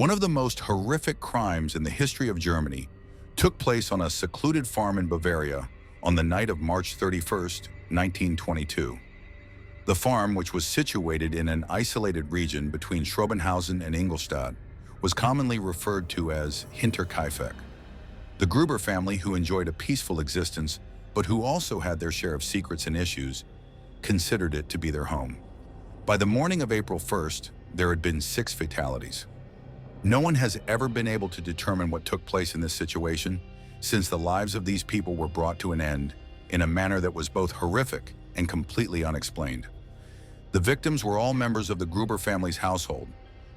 One of the most horrific crimes in the history of Germany took place on a secluded farm in Bavaria on the night of March 31st, 1922. The farm, which was situated in an isolated region between Schrobenhausen and Ingolstadt, was commonly referred to as Hinterkaifeck. The Gruber family, who enjoyed a peaceful existence but who also had their share of secrets and issues, considered it to be their home. By the morning of April 1st, there had been 6 fatalities. No one has ever been able to determine what took place in this situation, since the lives of these people were brought to an end in a manner that was both horrific and completely unexplained. The victims were all members of the Gruber family's household.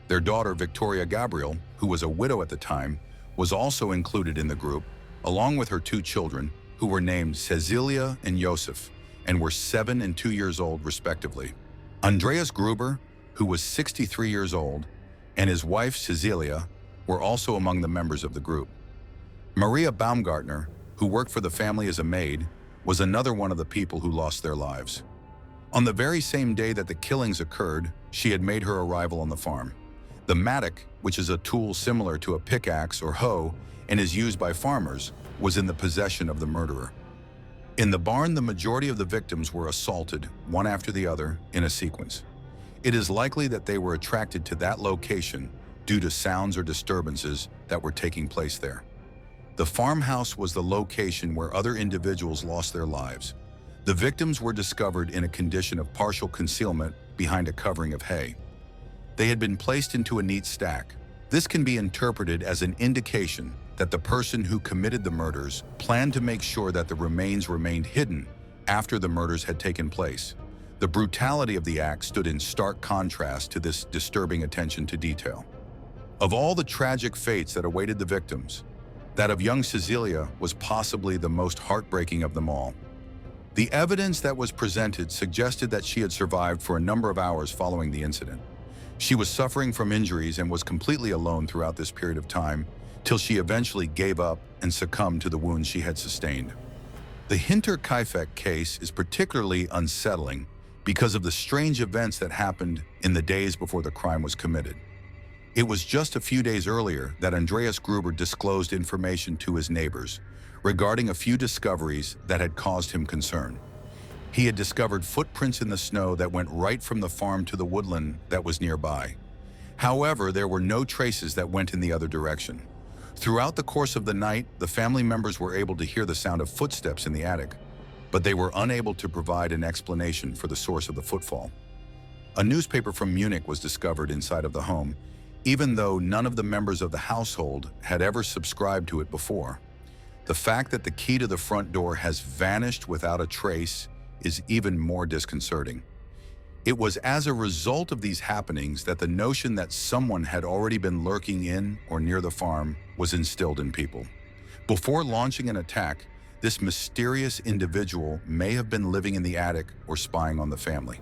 Their daughter, Victoria Gabriel, who was a widow at the time, was also included in the group, along with her 2 children, who were named Cecilia and Josef, and were 7 and 2 years old, respectively. Andreas Gruber, who was 63 years old, and his wife, Cecilia, were also among the members of the group. Maria Baumgartner, who worked for the family as a maid, was another one of the people who lost their lives. On the very same day that the killings occurred, she had made her arrival on the farm. The mattock, which is a tool similar to a pickaxe or hoe and is used by farmers, was in the possession of the murderer. In the barn, the majority of the victims were assaulted, one after the other, in a sequence. It is likely that they were attracted to that location due to sounds or disturbances that were taking place there. The farmhouse was the location where other individuals lost their lives. The victims were discovered in a condition of partial concealment behind a covering of hay. They had been placed into a neat stack. This can be interpreted as an indication that the person who committed the murders planned to make sure that the remains remained hidden after the murders had taken place. The brutality of the act stood in stark contrast to this disturbing attention to detail. Of all the tragic fates that awaited the victims, that of young Cecilia was possibly the most heartbreaking of them all. The evidence that was presented suggested that she had survived for a number of hours following the incident. She was suffering from injuries and was completely alone throughout this period of time, till she eventually gave up and succumbed to the wounds she had sustained. The Hinterkaifeck case is particularly unsettling because of the strange events that happened in the days before the crime was committed. It was just a few days earlier that Andreas Gruber disclosed information to his neighbors regarding a few discoveries that had caused him concern. He had discovered footprints in the snow that went right from the farm to the woodland that was nearby. However, there were no traces that went in the other direction. Throughout the course of the night, the family members were able to hear the sound of footsteps in the attic, but they were unable to provide an explanation for the source of the footfall. A newspaper from Munich was discovered inside of the home, even though none of the members of the household had ever subscribed to it before. The fact that the key to the front door has vanished without a trace is even more disconcerting. It was as a result of these happenings that the notion that someone had already been lurking in or near the farm was instilled in people. Before launching an attack, this mysterious individual may have been living in the attic or spying on the family.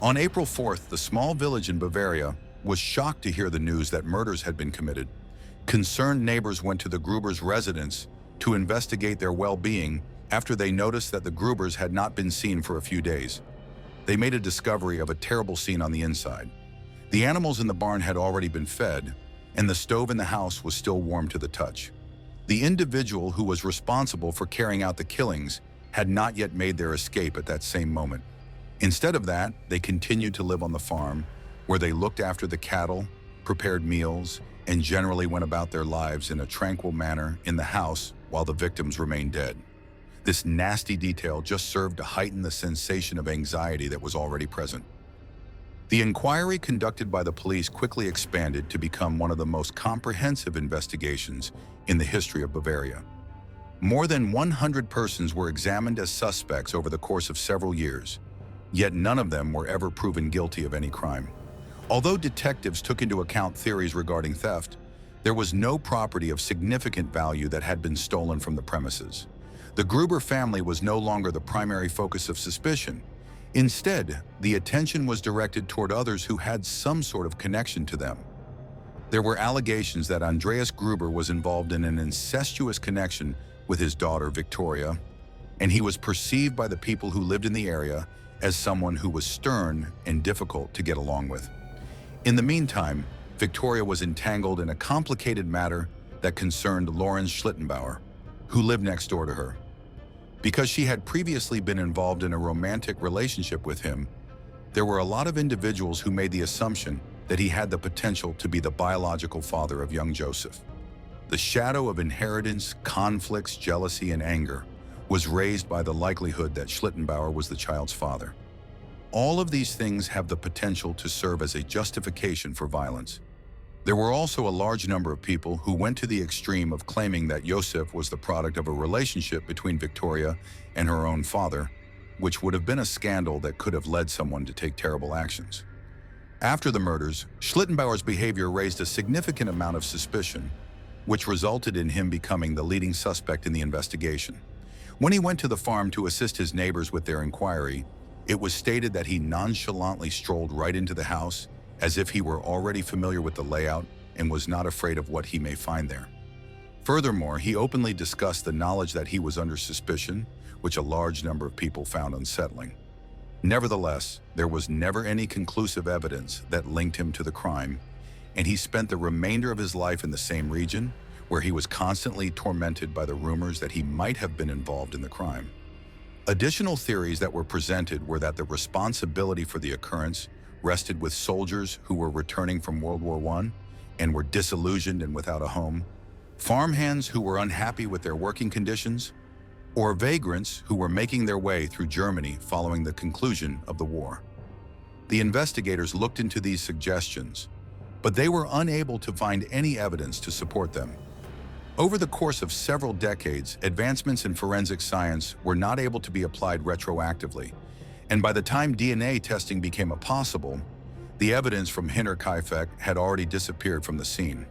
On April 4th, the small village in Bavaria was shocked to hear the news that murders had been committed. Concerned neighbors went to the Gruber's residence to investigate their well-being after they noticed that the Grubers had not been seen for a few days. They made a discovery of a terrible scene on the inside. The animals in the barn had already been fed, and the stove in the house was still warm to the touch. The individual who was responsible for carrying out the killings had not yet made their escape at that same moment. Instead of that, they continued to live on the farm, where they looked after the cattle, prepared meals, and generally went about their lives in a tranquil manner in the house while the victims remained dead. This nasty detail just served to heighten the sensation of anxiety that was already present. The inquiry conducted by the police quickly expanded to become one of the most comprehensive investigations in the history of Bavaria. More than 100 persons were examined as suspects over the course of several years, yet none of them were ever proven guilty of any crime. Although detectives took into account theories regarding theft, there was no property of significant value that had been stolen from the premises. The Gruber family was no longer the primary focus of suspicion. Instead, the attention was directed toward others who had some sort of connection to them. There were allegations that Andreas Gruber was involved in an incestuous connection with his daughter, Victoria, and he was perceived by the people who lived in the area as someone who was stern and difficult to get along with. In the meantime, Victoria was entangled in a complicated matter that concerned Lawrence Schlittenbauer, who lived next door to her. Because she had previously been involved in a romantic relationship with him, there were a lot of individuals who made the assumption that he had the potential to be the biological father of young Joseph. The shadow of inheritance, conflicts, jealousy, and anger was raised by the likelihood that Schlittenbauer was the child's father. All of these things have the potential to serve as a justification for violence. There were also a large number of people who went to the extreme of claiming that Joseph was the product of a relationship between Victoria and her own father, which would have been a scandal that could have led someone to take terrible actions. After the murders, Schlittenbauer's behavior raised a significant amount of suspicion, which resulted in him becoming the leading suspect in the investigation. When he went to the farm to assist his neighbors with their inquiry, it was stated that he nonchalantly strolled right into the house as if he were already familiar with the layout and was not afraid of what he may find there. Furthermore, he openly discussed the knowledge that he was under suspicion, which a large number of people found unsettling. Nevertheless, there was never any conclusive evidence that linked him to the crime, and he spent the remainder of his life in the same region, where he was constantly tormented by the rumors that he might have been involved in the crime. Additional theories that were presented were that the responsibility for the occurrence rested with soldiers who were returning from World War I and were disillusioned and without a home, farmhands who were unhappy with their working conditions, or vagrants who were making their way through Germany following the conclusion of the war. The investigators looked into these suggestions, but they were unable to find any evidence to support them. Over the course of several decades, advancements in forensic science were not able to be applied retroactively, and by the time DNA testing became possible, the evidence from Hinterkaifeck had already disappeared from the scene.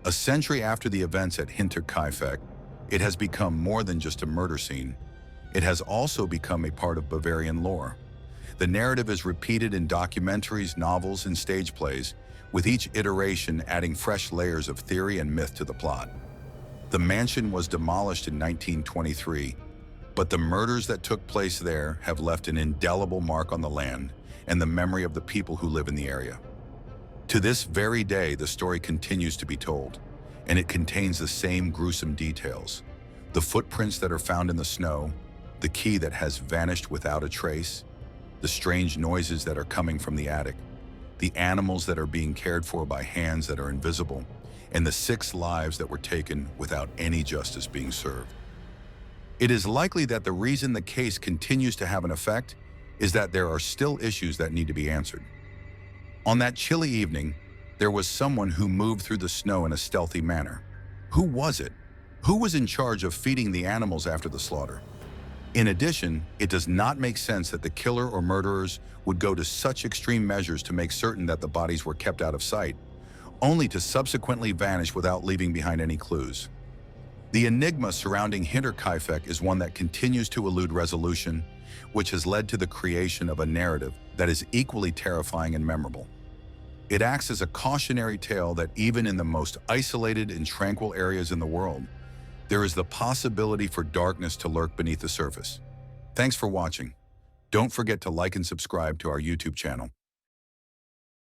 A century after the events at Hinterkaifeck, it has become more than just a murder scene. It has also become a part of Bavarian lore. The narrative is repeated in documentaries, novels, and stage plays, with each iteration adding fresh layers of theory and myth to the plot. The mansion was demolished in 1923, but the murders that took place there have left an indelible mark on the land and the memory of the people who live in the area. To this very day, the story continues to be told, and it contains the same gruesome details. The footprints that are found in the snow, the key that has vanished without a trace, the strange noises that are coming from the attic, the animals that are being cared for by hands that are invisible, and the 6 lives that were taken without any justice being served. It is likely that the reason the case continues to have an effect is that there are still issues that need to be answered. On that chilly evening, there was someone who moved through the snow in a stealthy manner. Who was it? Who was in charge of feeding the animals after the slaughter? In addition, it does not make sense that the killer or murderers would go to such extreme measures to make certain that the bodies were kept out of sight, only to subsequently vanish without leaving behind any clues. The enigma surrounding Hinterkaifeck is one that continues to elude resolution, which has led to the creation of a narrative that is equally terrifying and memorable. It acts as a cautionary tale that even in the most isolated and tranquil areas in the world, there is the possibility for darkness to lurk beneath the surface. Thanks for watching. Don't forget to like and subscribe to our YouTube channel.